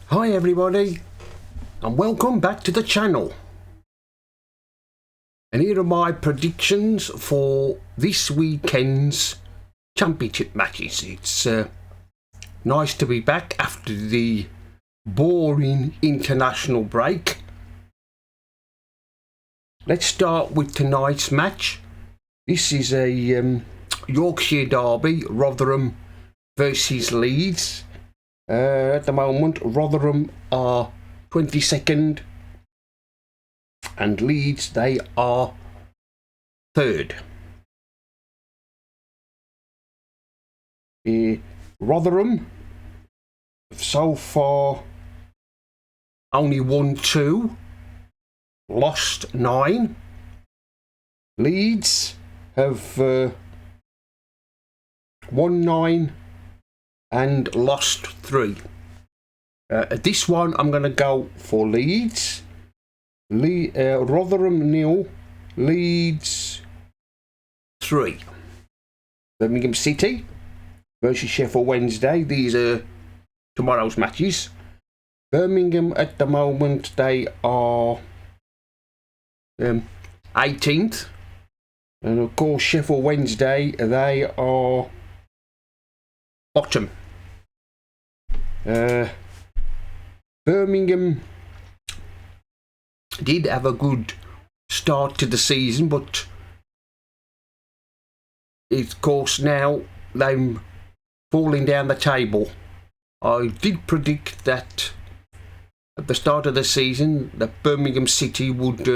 Hi everybody, and welcome back to the channel. And here are my predictions for this weekend's championship matches. It's nice to be back after the boring international break. Let's start with tonight's match. This is a Yorkshire derby, Rotherham versus Leeds. At the moment, Rotherham are 22nd and Leeds, they are 3rd. Rotherham so far only won 2, lost 9. Leeds have won 9 and lost 3. This one I'm going to go for Leeds. Rotherham 0, Leeds 3. Birmingham City versus Sheffield Wednesday. These are tomorrow's matches. Birmingham at the moment, they are 18th. And of course Sheffield Wednesday, they are bottom. Birmingham did have a good start to the season, but of course now they're falling down the table. I did predict that at the start of the season that Birmingham City would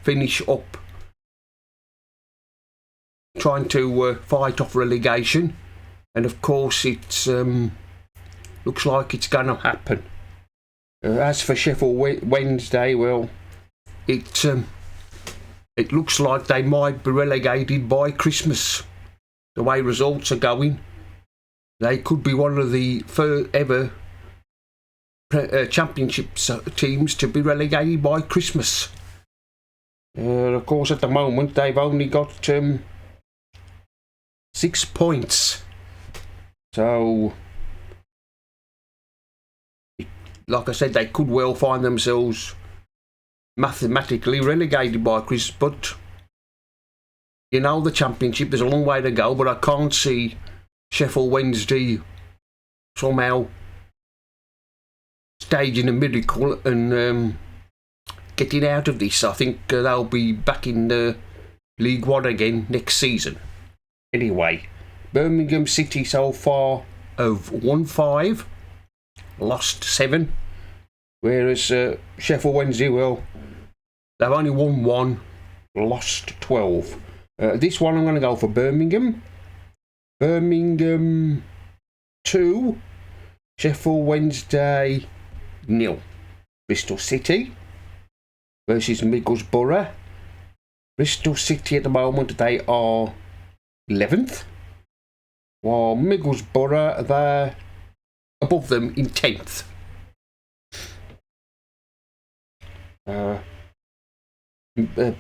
finish up trying to fight off relegation, and of course it's looks like it's going to happen. As for Sheffield Wednesday, well, it looks like they might be relegated by Christmas. The way results are going, they could be one of the first ever championship teams to be relegated by Christmas. Of course, at the moment, they've only got 6 points. So, like I said, they could well find themselves mathematically relegated by Chris, but you know, the championship, there's a long way to go, but I can't see Sheffield Wednesday somehow staging a miracle and getting out of this. I think they'll be back in League One again next season. Anyway, Birmingham City so far have won 5, lost 7, whereas Sheffield Wednesday, well, they've only won 1, lost 12. This one I'm going to go for Birmingham. Birmingham 2, Sheffield Wednesday 0. Bristol City versus Middlesbrough. Bristol City at the moment, they are 11th, while Middlesbrough, they're above them in 10th.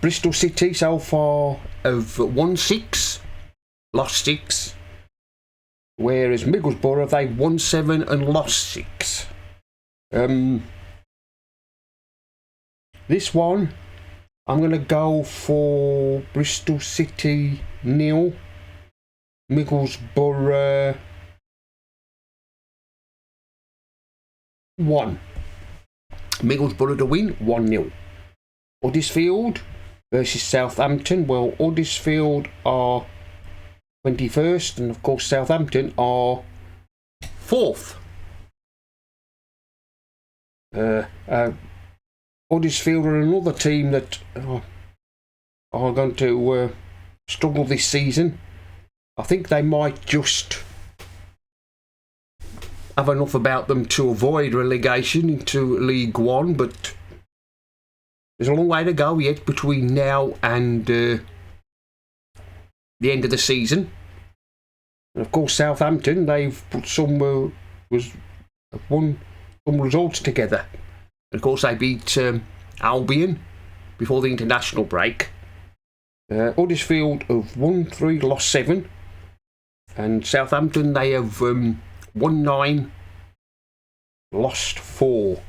Bristol City so far have won 6, lost 6, whereas Middlesbrough, they've won 7 and lost 6. This one, I'm going to go for Bristol City 0, Middlesbrough 1. Middlesbrough to win 1-0. Huddersfield versus Southampton. Well, Huddersfield are 21st, and of course Southampton are 4th. Huddersfield are another team that are going to struggle this season. I think they might just have enough about them to avoid relegation into League One, but there's a long way to go yet between now and the end of the season. And of course, Southampton, they've put won some results together. And of course, they beat Albion before the international break. Huddersfield have won 3, lost 7. And Southampton, they have won 9 lost 4.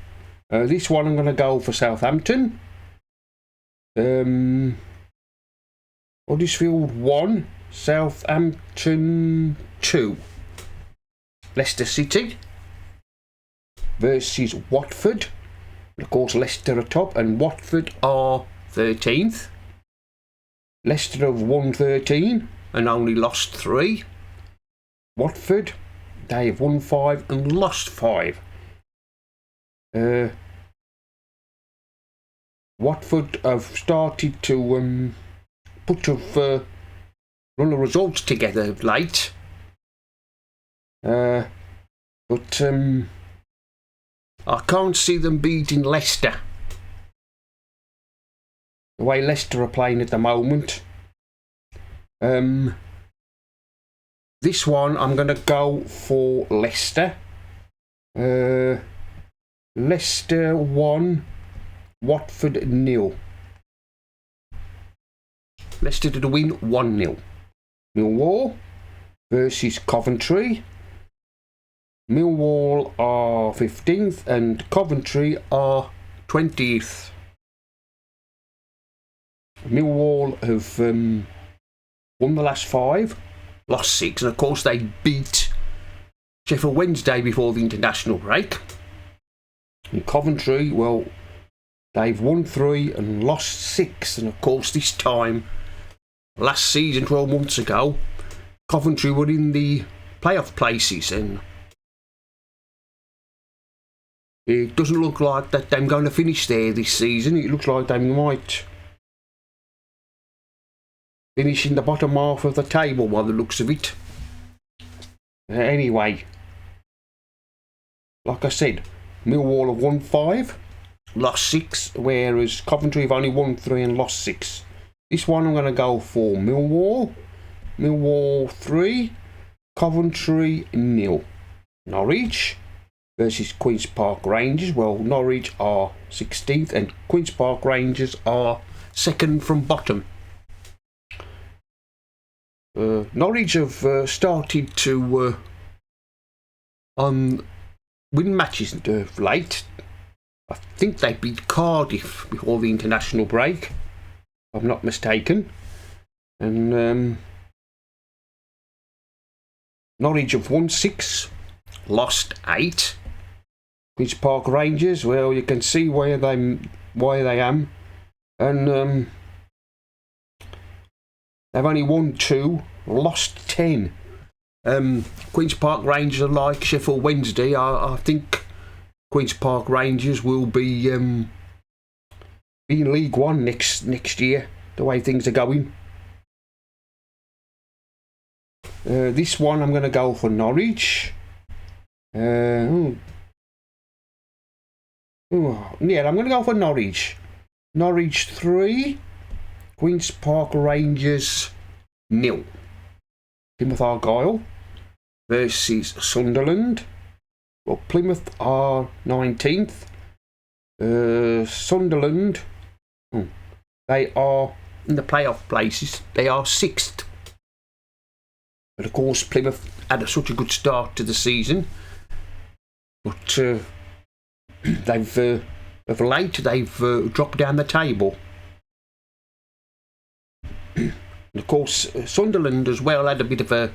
This one I'm going to go for Southampton. Huddersfield 1, Southampton 2. Leicester City versus Watford. Of course, Leicester are top and Watford are 13th. Leicester have won 13 and only lost 3. Watford, they have won 5 and lost 5. Watford have started to put a run of results together late. But I can't see them beating Leicester. The way Leicester are playing at the moment. This one I'm going to go for Leicester. Leicester 1, Watford 0. Leicester to win 1-0. Millwall versus Coventry. Millwall are 15th and Coventry are 20th. Millwall have won the last 5, lost 6, and of course they beat Sheffield Wednesday before the international break. And Coventry, well, they've won 3 and lost 6, and of course this time, last season, 12 months ago, Coventry were in the playoff places, and it doesn't look like that they're going to finish there this season. It looks like they might finish in the bottom half of the table by the looks of it. Anyway, like I said, Millwall have won 5, lost 6, whereas Coventry have only won 3 and lost 6. This one I'm going to go for Millwall. Millwall 3, Coventry 0. Norwich versus Queen's Park Rangers. Well, Norwich are 16th and Queen's Park Rangers are 2nd from bottom. Norwich have started to win matches of late. I think they beat Cardiff before the international break, if I'm not mistaken. And Norwich have won 6, lost 8. Queen's Park Rangers, well, you can see why they am, and they've only won 2, lost 10. Queen's Park Rangers are like Sheffield Wednesday. I think Queen's Park Rangers will be in League One next year, the way things are going. This one I'm going to go for Norwich. Yeah, I'm going to go for Norwich. Norwich 3, Queen's Park Rangers 0. Plymouth Argyle versus Sunderland. Well, Plymouth are 19th. Sunderland, they are in the playoff places. They are 6th. But of course, Plymouth had such a good start to the season. But of late, they've dropped down the table. And of course, Sunderland as well had a bit of a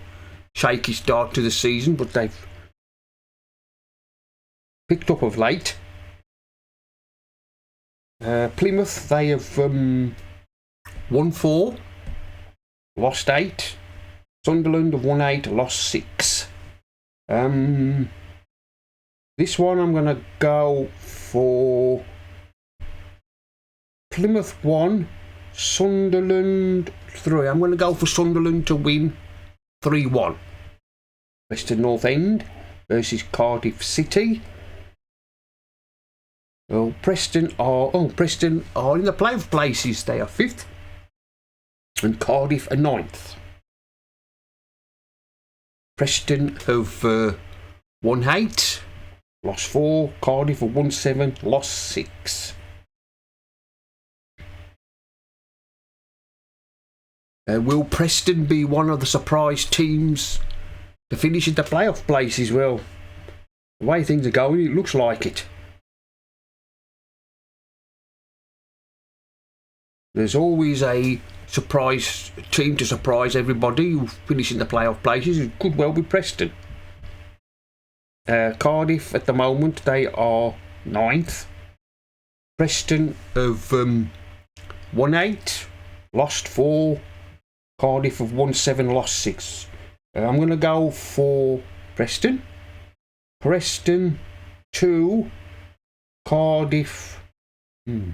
shaky start to the season, but they've picked up of late. Plymouth, they have won 4, lost 8. Sunderland have won 8, lost 6. This one I'm going to go for Plymouth 1, Sunderland 3. I'm going to go for Sunderland to win 3-1. Preston North End versus Cardiff City. Well, Preston are in the playoff places. They are 5th, and Cardiff are 9th. Preston have won 8, lost 4. Cardiff have won 7, lost 6. Will Preston be one of the surprise teams to finish in the playoff places? Well, The way things are going, it looks like it. There's always a surprise team to surprise everybody who finish in the playoff places. It could well be Preston. Cardiff at the moment, they are 9th. Preston have won 8, lost 4. Cardiff have won 7, lost 6. I'm going to go for Preston. Preston 2, Cardiff. Nil.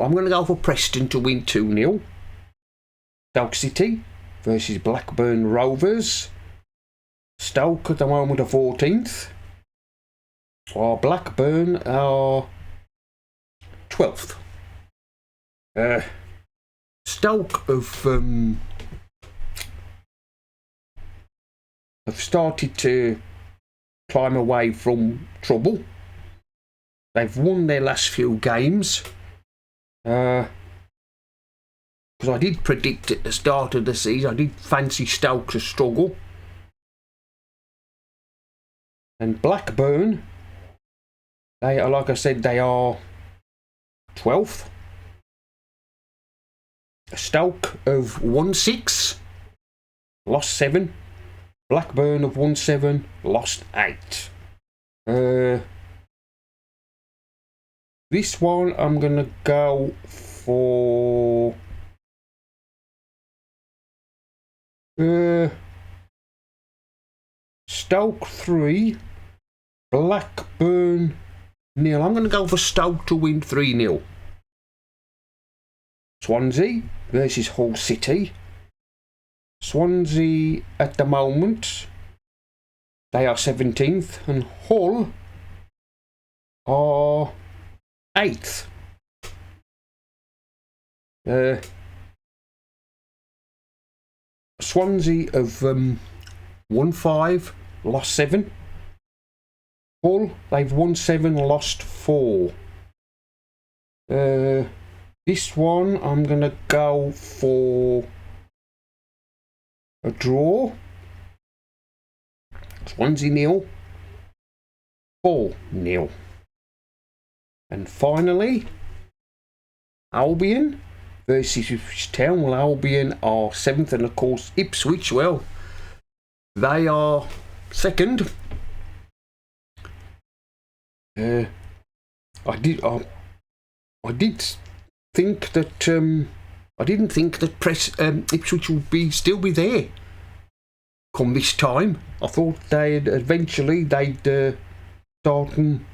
I'm going to go for Preston to win 2-0. Stoke City versus Blackburn Rovers. Stoke at the moment are 14th. While Blackburn are 12th. Stoke have started to climb away from trouble. They've won their last few games. Because I did predict at the start of the season, I did fancy Stoke to struggle. And Blackburn, they are, like I said, they are 12th. Stoke have won 6, lost 7. Blackburn have won 7, lost 8. This one I'm going to go for Stoke 3, Blackburn 0. I'm going to go for Stoke to win 3-0. Swansea versus Hull City. Swansea at the moment, they are 17th, and Hull are 8th. Swansea have won 5, lost 7. Hull, they've won 7, lost 4. This one, I'm going to go for a draw. Swansea 0, Hull 0. And finally, Albion versus Ipswich Town. Well, Albion are 7th, and of course Ipswich, well, they are 2nd. I did think that I didn't think that Ipswich would still be there come this time. I thought they'd start and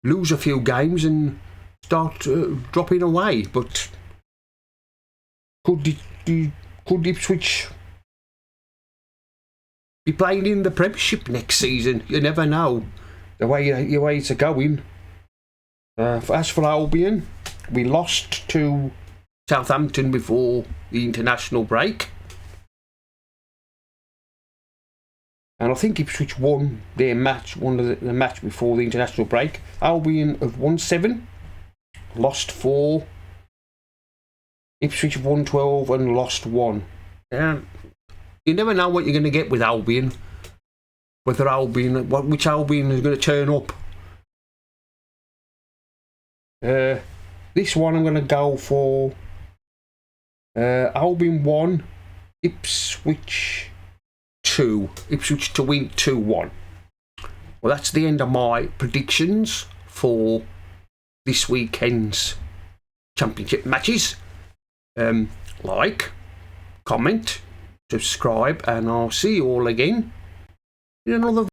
lose a few games and start dropping away. But could Ipswich be playing in the Premiership next season? You never know. The way it's going. As for Albion, we lost to Southampton before the international break. And I think Ipswich won the match before the international break. Albion have won 7, lost 4. Ipswich have won 12 and lost 1. You never know what you're going to get with Albion. Which Albion is going to turn up. This one I'm going to go for Albion 1, Ipswich 2. Ipswich to win 2-1. Well, that's the end of my predictions for this weekend's championship matches. Like, comment, subscribe, and I'll see you all again in another